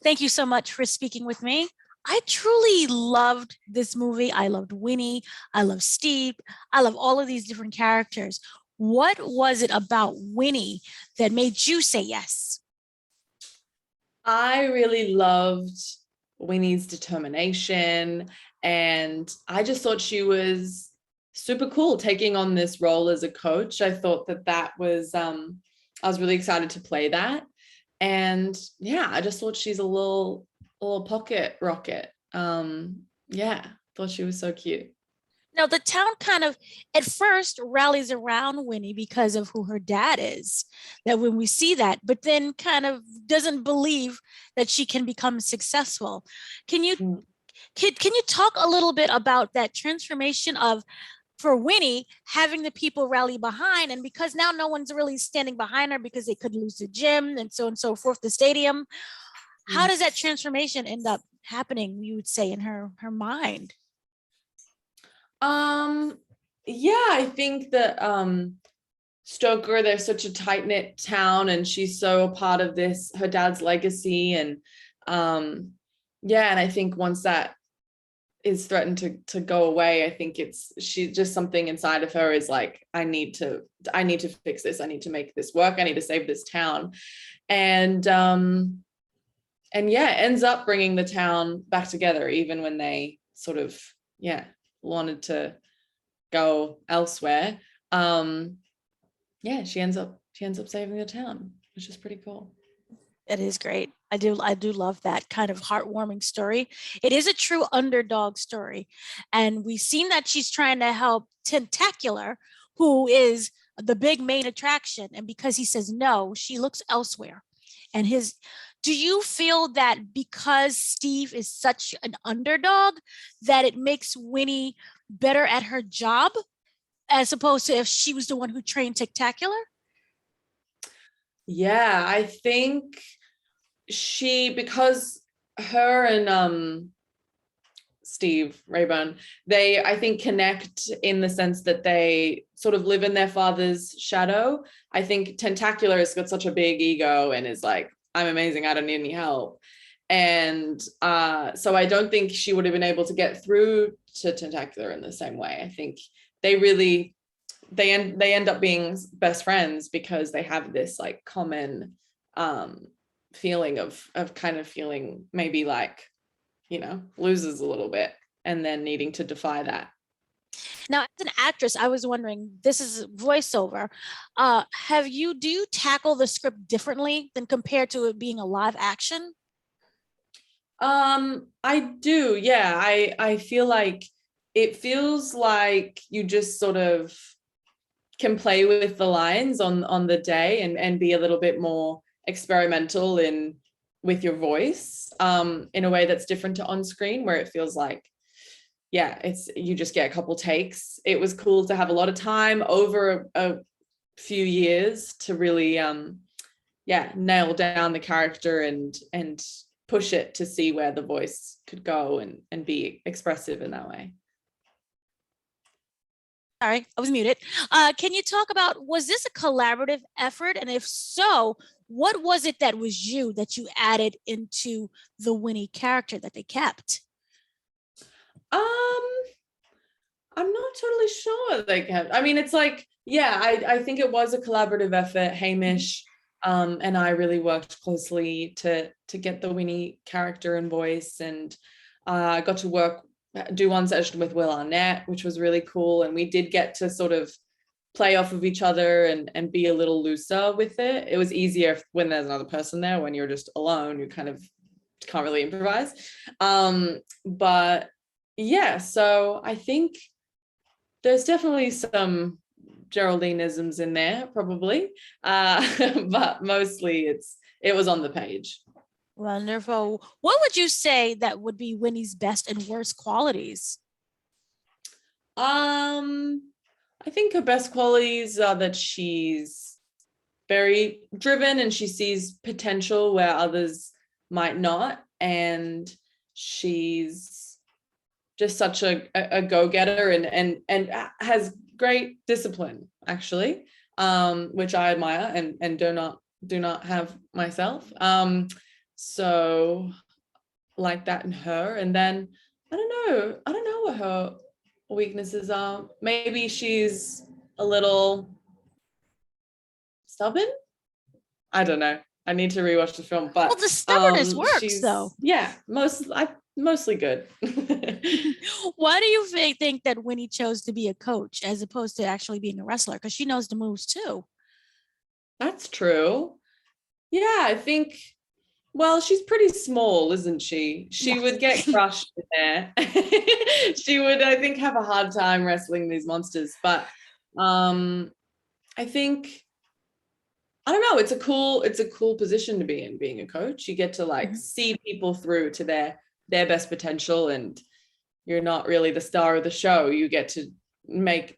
Thank you so much for speaking with me. I truly loved this movie. I loved Winnie. I love Steve. I love all of these different characters. What was it about Winnie that made you say yes? I really loved Winnie's determination, and I just thought she was super cool taking on this role as a coach. I thought that was I was really excited to play that. And yeah, I just thought she's a little pocket rocket. Yeah, thought she was so cute. Now, the town kind of at first rallies around Winnie because of who her dad is. That when we see that, but then kind of doesn't believe that she can become successful. Can you Mm. can you talk a little bit about that transformation of for Winnie having the people rally behind, and because now no one's really standing behind her because they could lose the gym and so forth, the stadium. How Mm. does that transformation end up happening? You would say in her mind. Um, yeah, I think that Stoker, they're such a tight-knit town, and she's so a part of this, her dad's legacy. And yeah, and I think once that is threatened to go away, I think she just something inside of her is like, I need to fix this, I need to make this work, I need to save this town. And yeah, ends up bringing the town back together, even when they sort of, yeah, wanted to go elsewhere. Yeah, she ends up saving the town, which is pretty cool. It is great. I do love that kind of heartwarming story. It is a true underdog story. And we've seen that she's trying to help Tentacular, who is the big main attraction. And because he says no, she looks elsewhere. And his do you feel that because Steve is such an underdog that it makes Winnie better at her job as opposed to if she was the one who trained Tentacular? Yeah, I think because her and Steve Rayburn, they, I think, connect in the sense that they sort of live in their father's shadow. I think Tentacular has got such a big ego and is like, I'm amazing, I don't need any help. And so I don't think she would have been able to get through to Tentacular in the same way. I think they really they end up being best friends because they have this like common feeling of kind of feeling maybe like, loses a little bit and then needing to defy that. Now, as an actress, I was wondering, this is voiceover. Do you tackle the script differently than compared to it being a live action? I do, yeah. I feel like it feels like you just sort of can play with the lines on the day and be a little bit more experimental in with your voice in a way that's different to on screen, where it feels like, yeah, it's, you just get a couple takes. It was cool to have a lot of time over a few years to really yeah, nail down the character and push it to see where the voice could go and be expressive in that way. Sorry, I was muted. Can you talk about, was this a collaborative effort? And if so, what was it that was that you added into the Winnie character that they kept? um I'm not totally sure they kept. I mean, it's like, yeah, I think it was a collaborative effort. Hamish and I really worked closely to get the Winnie character and voice, and I got to do one session with Will Arnett, which was really cool. And we did get to sort of play off of each other and be a little looser with it. It was easier when there's another person there. When you're just alone, you kind of can't really improvise. But yeah, so I think there's definitely some Geraldineisms in there, probably, but mostly it was on the page. Wonderful. What would you say that would be Winnie's best and worst qualities? Um, I think her best qualities are that she's very driven and she sees potential where others might not, and she's just such a go-getter and has great discipline, actually, which I admire and do not have myself. so like that in her. And then I don't know what her weaknesses are. Maybe she's a little stubborn. I don't know. I need to rewatch the film, Well, but the stubbornness works though. she's mostly good. Why do you think that Winnie chose to be a coach as opposed to actually being a wrestler? Because she knows the moves too. That's true. Yeah, I think, well, she's pretty small, isn't she? She Yes. would get crushed in there. She would, I think, have a hard time wrestling these monsters. But I think, I don't know, it's a cool position to be in, being a coach. You get to like see people through to their best potential, and you're not really the star of the show. You get to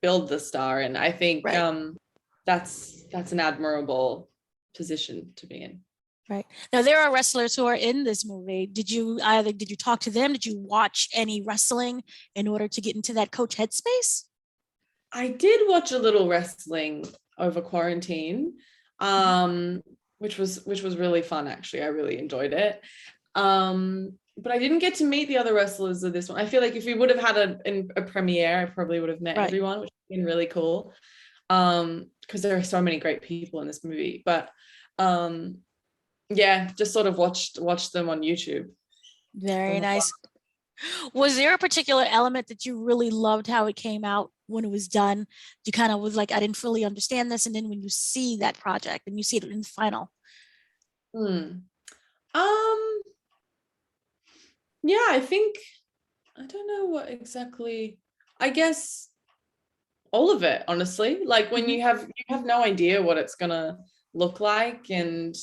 build the star. And I think Right. That's an admirable position to be in. Right. Now there are wrestlers who are in this movie. Did you talk to them? Did you watch any wrestling in order to get into that coach headspace? I did watch a little wrestling over quarantine, which was really fun actually. I really enjoyed it. But I didn't get to meet the other wrestlers of this one. I feel like if we would have had a premiere, I probably would have met everyone, which would have been really cool. Because there are so many great people in this movie. But yeah, just sort of watched them on YouTube. Very nice. Was there a particular element that you really loved how it came out when it was done? You kind of was like, I didn't fully understand this. And then when you see that project and you see it in the final. Yeah, I think, I don't know what exactly, I guess all of it, honestly. Like when you have no idea what it's gonna look like and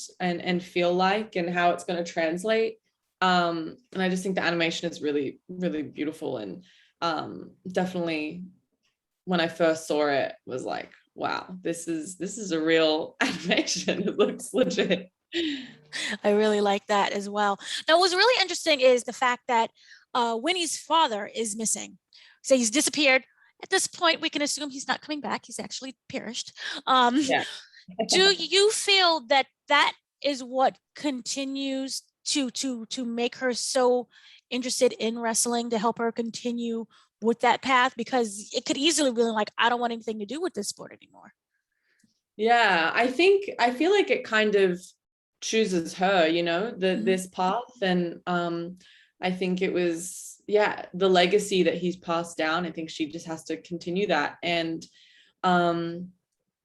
feel like and how it's gonna translate. And I just think the animation is really, really beautiful. And definitely when I first saw it was like, wow, this is a real animation. It looks legit. I really like that as well. Now, what's really interesting is the fact that Winnie's father is missing. So he's disappeared. At this point, we can assume he's not coming back. He's actually perished. Yeah. Do you feel that that is what continues to make her so interested in wrestling, to help her continue with that path? Because it could easily be like, I don't want anything to do with this sport anymore. Yeah, I feel like it kind of chooses her, this path. And I think it was, the legacy that he's passed down. I think she just has to continue that. And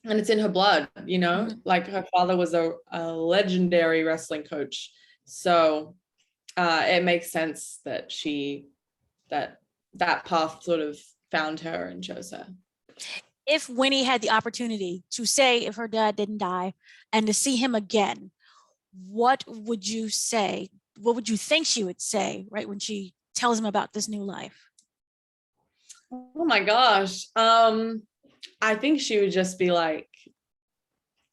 it's in her blood, like her father was a legendary wrestling coach. So it makes sense that that path sort of found her and chose her. If Winnie had the opportunity to say, if her dad didn't die and to see him again, what would you say? What would you think she would say, right, when she tells him about this new life? Oh my gosh. I think she would just be like,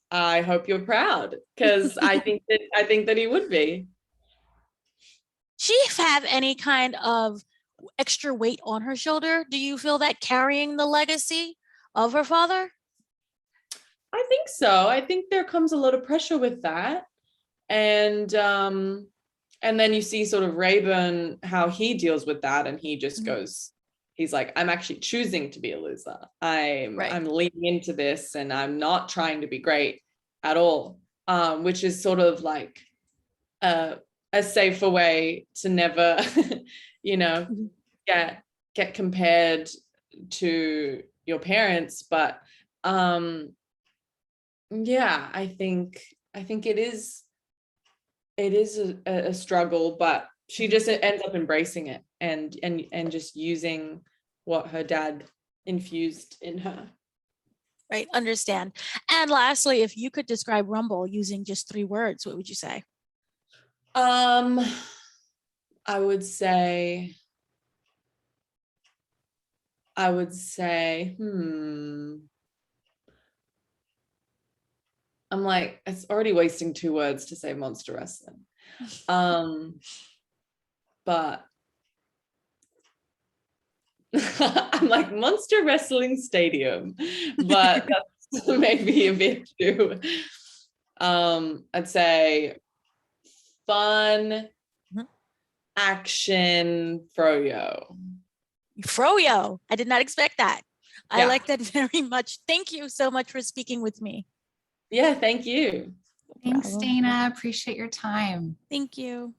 I hope you're proud, because I think that he would be. She have any kind of extra weight on her shoulder? Do you feel that carrying the legacy of her father? I think so. I think there comes a lot of pressure with that. And then you see sort of Rayburn, how he deals with that, and he just goes, he's like, I'm actually choosing to be a loser. I'm leaning into this, and I'm not trying to be great at all. Which is sort of like a safer way to never, get compared to your parents. But I think it is a struggle, but she just ends up embracing it and just using what her dad infused in her. Right, understand. And lastly, if you could describe Rumble using just 3 words, what would you say? I would say, I'm like, it's already wasting 2 words to say monster wrestling. But I'm like, monster wrestling stadium, but that's maybe a bit too, I'd say fun Mhm. action froyo. Froyo. I did not expect that. I Yeah. like that very much. Thank you so much for speaking with me. Yeah, thank you. Thanks, Problem. Dana. Appreciate your time. Thank you.